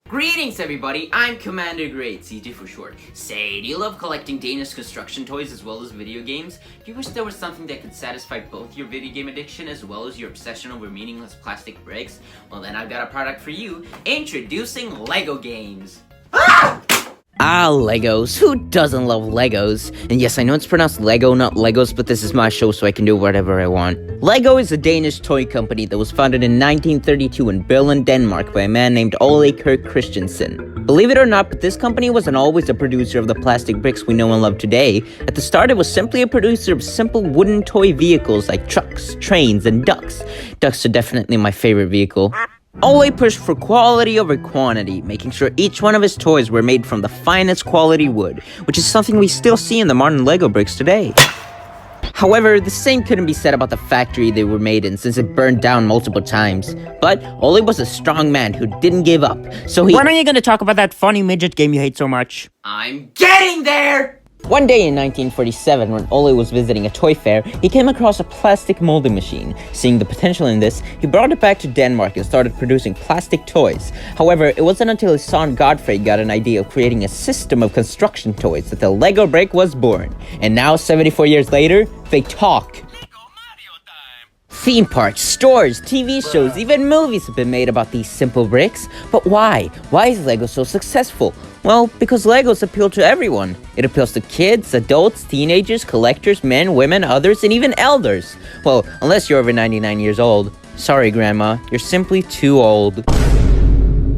Greetings everybody, I'm Commander Great, CG for short. Say, do you love collecting Danish construction toys as well as video games? Do you wish there was something that could satisfy both your video game addiction as well as your obsession over meaningless plastic bricks? Well then I've got a product for you, introducing LEGO games. Legos. Who doesn't love Legos? And yes, I know it's pronounced Lego, not Legos, but this is my show, so I can do whatever I want. Lego is a Danish toy company that was founded in 1932 in Berlin, Denmark by a man named Ole Kirk Christensen. Believe it or not, but this company wasn't always a producer of the plastic bricks we know and love today. At the start, it was simply a producer of simple wooden toy vehicles like trucks, trains, and ducks. Ducks are definitely my favorite vehicle. Ole pushed for quality over quantity, making sure each one of his toys were made from the finest quality wood, which is something we still see in the modern Lego bricks today. However, the same couldn't be said about the factory they were made in, since it burned down multiple times. But Ole was a strong man who didn't give up, so he— When are you gonna talk about that funny midget game you hate so much? I'm getting there! One day in 1947, when Ole was visiting a toy fair, he came across a plastic molding machine. Seeing the potential in this, he brought it back to Denmark and started producing plastic toys. However, it wasn't until his son Godfrey got an idea of creating a system of construction toys that the Lego brick was born. And now, 74 years later, they talk. Theme parks, stores, TV shows, even movies have been made about these simple bricks. But why? Why is Lego so successful? Well, because Legos appeal to everyone. It appeals to kids, adults, teenagers, collectors, men, women, others, and even elders. Well, unless you're over 99 years old. Sorry, Grandma, you're simply too old.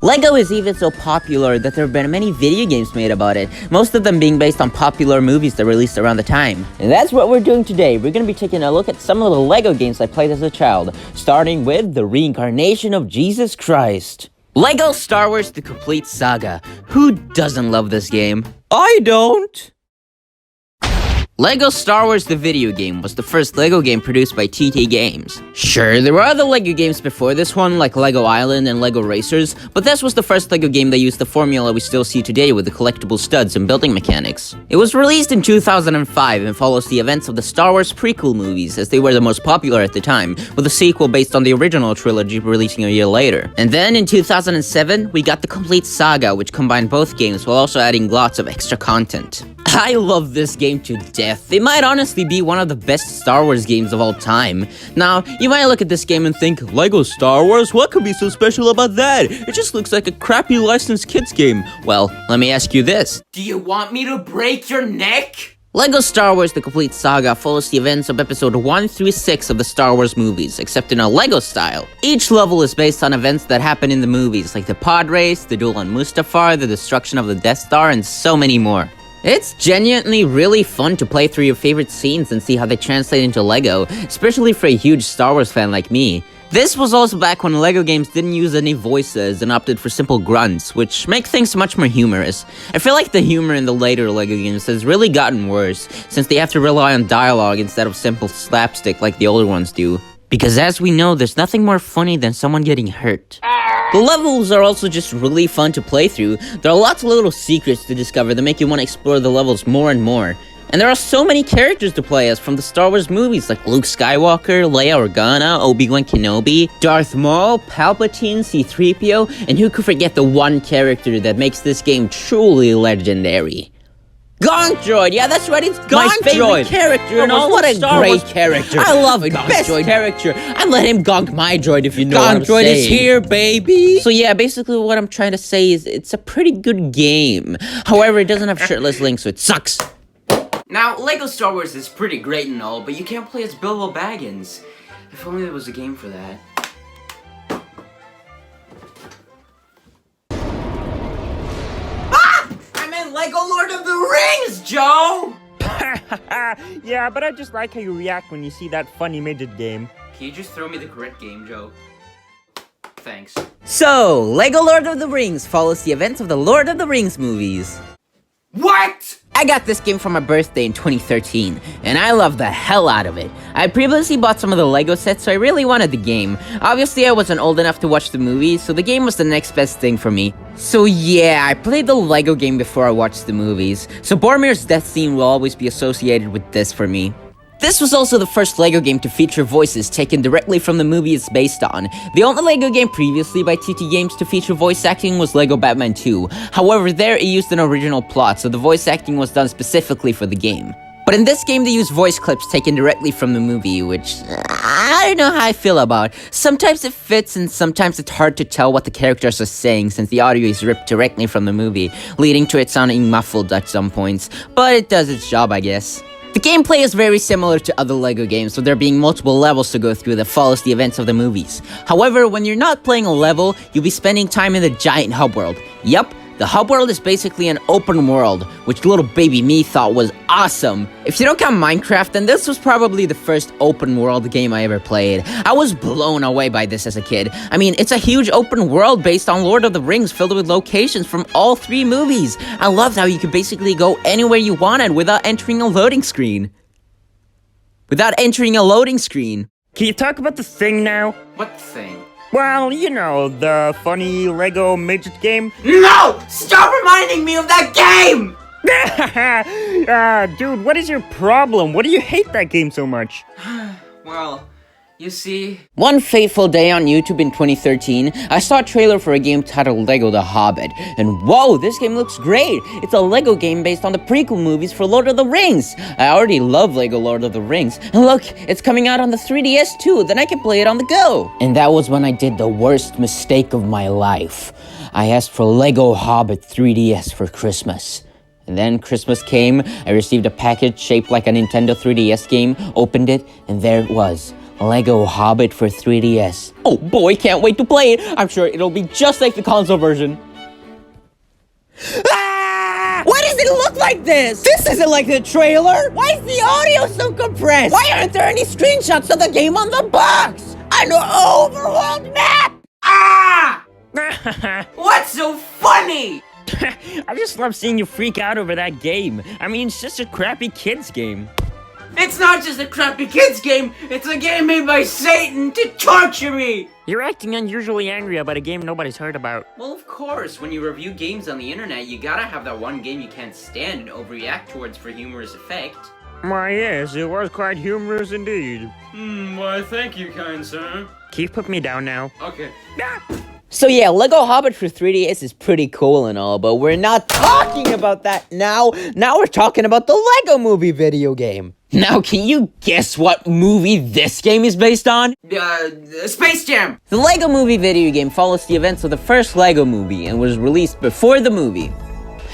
Lego is even so popular that there have been many video games made about it, most of them being based on popular movies that released around the time. And that's what we're doing today. We're going to be taking a look at some of the Lego games I played as a child, starting with the reincarnation of Jesus Christ. Lego Star Wars: The Complete Saga. Who doesn't love this game? I don't! Lego Star Wars the video game was the first Lego game produced by TT Games. Sure, there were other Lego games before this one, like Lego Island and Lego Racers, but this was the first Lego game that used the formula we still see today with the collectible studs and building mechanics. It was released in 2005 and follows the events of the Star Wars prequel movies, as they were the most popular at the time, with a sequel based on the original trilogy releasing a year later. And then in 2007, we got the Complete Saga, which combined both games while also adding lots of extra content. I love this game to death. It might honestly be one of the best Star Wars games of all time. Now, you might look at this game and think, Lego Star Wars? What could be so special about that? It just looks like a crappy licensed kids game. Well, let me ask you this. Do you want me to break your neck? Lego Star Wars: The Complete Saga follows the events of episode 1 through 6 of the Star Wars movies, except in a Lego style. Each level is based on events that happen in the movies, like the pod race, the duel on Mustafar, the destruction of the Death Star, and so many more. It's genuinely really fun to play through your favorite scenes and see how they translate into Lego, especially for a huge Star Wars fan like me. This was also back when Lego games didn't use any voices and opted for simple grunts, which make things much more humorous. I feel like the humor in the later Lego games has really gotten worse, since they have to rely on dialogue instead of simple slapstick like the older ones do. Because as we know, there's nothing more funny than someone getting hurt. The levels are also just really fun to play through. There are lots of little secrets to discover that make you want to explore the levels more and more. And there are so many characters to play as from the Star Wars movies, like Luke Skywalker, Leia Organa, Obi-Wan Kenobi, Darth Maul, Palpatine, C-3PO, and who could forget the one character that makes this game truly legendary? Gonk Droid! Yeah, that's right, it's Gonk My favorite Droid! character Oh, in all what of a Star great Wars. character! I love Gonk best Droid. character. I'd let him gonk my droid if you know what I'm Gonk Droid saying. is here, baby! So yeah, basically what I'm trying to say is it's a pretty good game. However, it doesn't have shirtless Link, so it sucks. Now, Lego Star Wars is pretty great and all, but you can't play as Bilbo Baggins. If only there was a game for that. Lego Lord of the Rings, Joe! Yeah, but I just like how you react when you see that funny midget game. Can you just throw me the correct game, Joe? Thanks. So, Lego Lord of the Rings follows the events of the Lord of the Rings movies. What? I got this game for my birthday in 2013, and I love the hell out of it. I previously bought some of the Lego sets, so I really wanted the game. Obviously, I wasn't old enough to watch the movie, so the game was the next best thing for me. So yeah, I played the Lego game before I watched the movies, so Boromir's death scene will always be associated with this for me. This was also the first LEGO game to feature voices taken directly from the movie it's based on. The only LEGO game previously by TT Games to feature voice acting was LEGO Batman 2. However, there it used an original plot, so the voice acting was done specifically for the game. But in this game, they use voice clips taken directly from the movie, which I don't know how I feel about. Sometimes it fits, and sometimes it's hard to tell what the characters are saying since the audio is ripped directly from the movie, leading to it sounding muffled at some points. But it does its job, I guess. The gameplay is very similar to other LEGO games, with there being multiple levels to go through that follows the events of the movies. However, when you're not playing a level, you'll be spending time in the giant hub world. Yup. The hub world is basically an open world, which little baby me thought was awesome. If you don't count Minecraft, then this was probably the first open world game I ever played. I was blown away by this as a kid. I mean, it's a huge open world based on Lord of the Rings filled with locations from all 3 movies. I loved how you could basically go anywhere you wanted without entering a loading screen. Can you talk about the thing now? What thing? Well, you know, the funny Lego midget game. No! Stop reminding me of that game! Dude, what is your problem? What do you hate that game so much? Well, you see... One fateful day on YouTube in 2013, I saw a trailer for a game titled LEGO The Hobbit, and whoa, this game looks great! It's a LEGO game based on the prequel movies for Lord of the Rings! I already love LEGO Lord of the Rings, and look, it's coming out on the 3DS too, then I can play it on the go! And that was when I did the worst mistake of my life. I asked for LEGO Hobbit 3DS for Christmas. And then Christmas came, I received a package shaped like a Nintendo 3DS game, opened it, and there it was. LEGO Hobbit for 3DS. Oh boy, can't wait to play it! I'm sure it'll be just like the console version. Ah! Why does it look like this? This isn't like the trailer! Why is the audio so compressed? Why aren't there any screenshots of the game on the box? An overworld map! Ah! What's so funny? I just love seeing you freak out over that game. I mean, it's just a crappy kid's game. It's not just a crappy kids game, it's a game made by Satan to torture me! You're acting unusually angry about a game nobody's heard about. Well, of course, when you review games on the internet, you gotta have that one game you can't stand and overreact towards for humorous effect. Why, yes, it was quite humorous indeed. Why, thank you, kind sir. Can you put me down now? Okay. So yeah, LEGO Hobbit for 3DS is pretty cool and all, but we're not talking about that now. Now we're talking about the LEGO Movie video game. Now, can you guess what movie this game is based on? Space Jam! The LEGO Movie video game follows the events of the first LEGO movie and was released before the movie.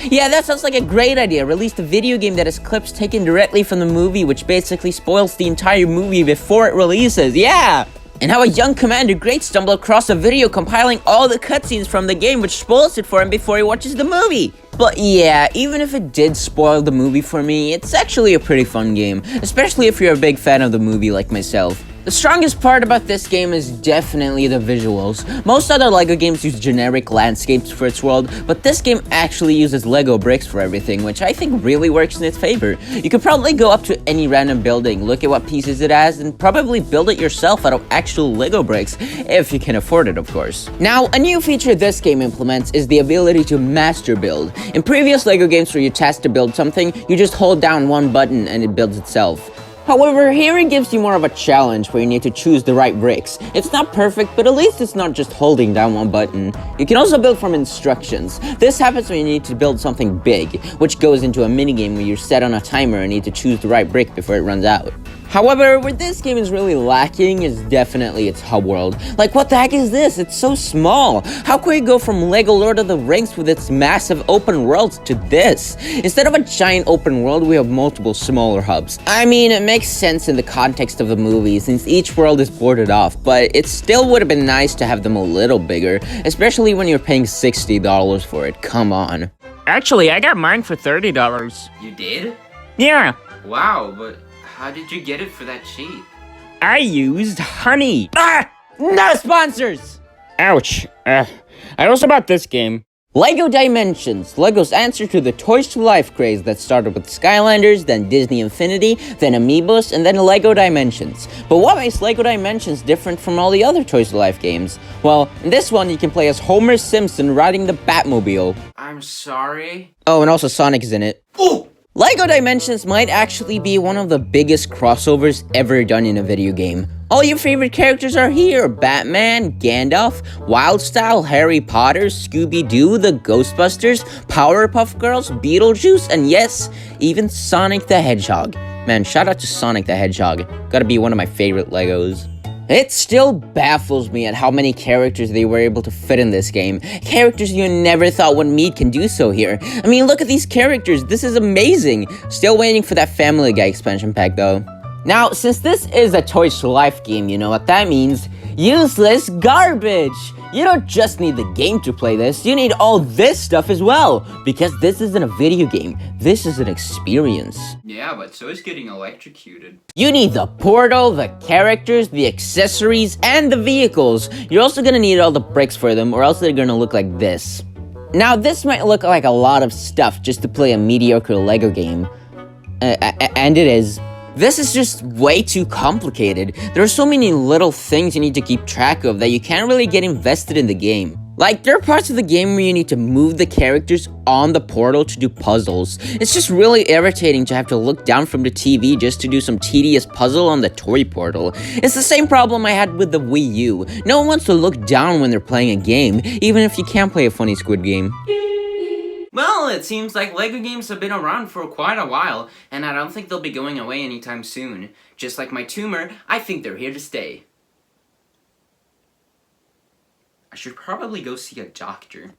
Yeah, that sounds like a great idea. Release a video game that has clips taken directly from the movie, which basically spoils the entire movie before it releases. Yeah! And how a young Commander Great stumbled across a video compiling all the cutscenes from the game, which spoils it for him before he watches the movie. But yeah, even if it did spoil the movie for me, it's actually a pretty fun game, especially if you're a big fan of the movie like myself. The strongest part about this game is definitely the visuals. Most other LEGO games use generic landscapes for its world, but this game actually uses LEGO bricks for everything, which I think really works in its favor. You could probably go up to any random building, look at what pieces it has, and probably build it yourself out of actual LEGO bricks, if you can afford it, of course. Now, a new feature this game implements is the ability to master build. In previous LEGO games where you're tasked to build something, you just hold down one button and it builds itself. However, here it gives you more of a challenge where you need to choose the right bricks. It's not perfect, but at least it's not just holding down one button. You can also build from instructions. This happens when you need to build something big, which goes into a minigame where you're set on a timer and need to choose the right brick before it runs out. However, where this game is really lacking is definitely its hub world. Like, what the heck is this? It's so small. How could we go from LEGO Lord of the Rings with its massive open worlds to this? Instead of a giant open world, we have multiple smaller hubs. I mean, it makes sense in the context of the movie since each world is boarded off, but it still would have been nice to have them a little bigger, especially when you're paying $60 for it. Come on. Actually, I got mine for $30. You did? Yeah. Wow, but how did you get it for that cheap? I used honey. Ah! No sponsors! Ouch. I also bought this game. LEGO Dimensions, LEGO's answer to the Toys to Life craze that started with Skylanders, then Disney Infinity, then Amiibos, and then LEGO Dimensions. But what makes LEGO Dimensions different from all the other Toys to Life games? Well, in this one you can play as Homer Simpson riding the Batmobile. I'm sorry? Oh, and also Sonic is in it. Oh! LEGO Dimensions might actually be one of the biggest crossovers ever done in a video game. All your favorite characters are here: Batman, Gandalf, Wildstyle, Harry Potter, Scooby-Doo, the Ghostbusters, Powerpuff Girls, Beetlejuice, and yes, even Sonic the Hedgehog. Man, shout out to Sonic the Hedgehog. Gotta be one of my favorite LEGOs. It still baffles me at how many characters they were able to fit in this game. Characters you never thought would meet can do so here. I mean, look at these characters. This is amazing. Still waiting for that Family Guy expansion pack, though. Now, since this is a Toys to Life game, you know what that means? Useless garbage! You don't just need the game to play this, you need all this stuff as well! Because this isn't a video game, this is an experience. Yeah, but so is getting electrocuted. You need the portal, the characters, the accessories, and the vehicles. You're also gonna need all the bricks for them, or else they're gonna look like this. Now, this might look like a lot of stuff just to play a mediocre LEGO game. And it is. This is just way too complicated. There are so many little things you need to keep track of that you can't really get invested in the game. Like, there are parts of the game where you need to move the characters on the portal to do puzzles. It's just really irritating to have to look down from the TV just to do some tedious puzzle on the toy portal. It's the same problem I had with the Wii U. No one wants to look down when they're playing a game, even if you can't play a funny Squid Game. Well, it seems like LEGO games have been around for quite a while, and I don't think they'll be going away anytime soon. Just like my tumor, I think they're here to stay. I should probably go see a doctor.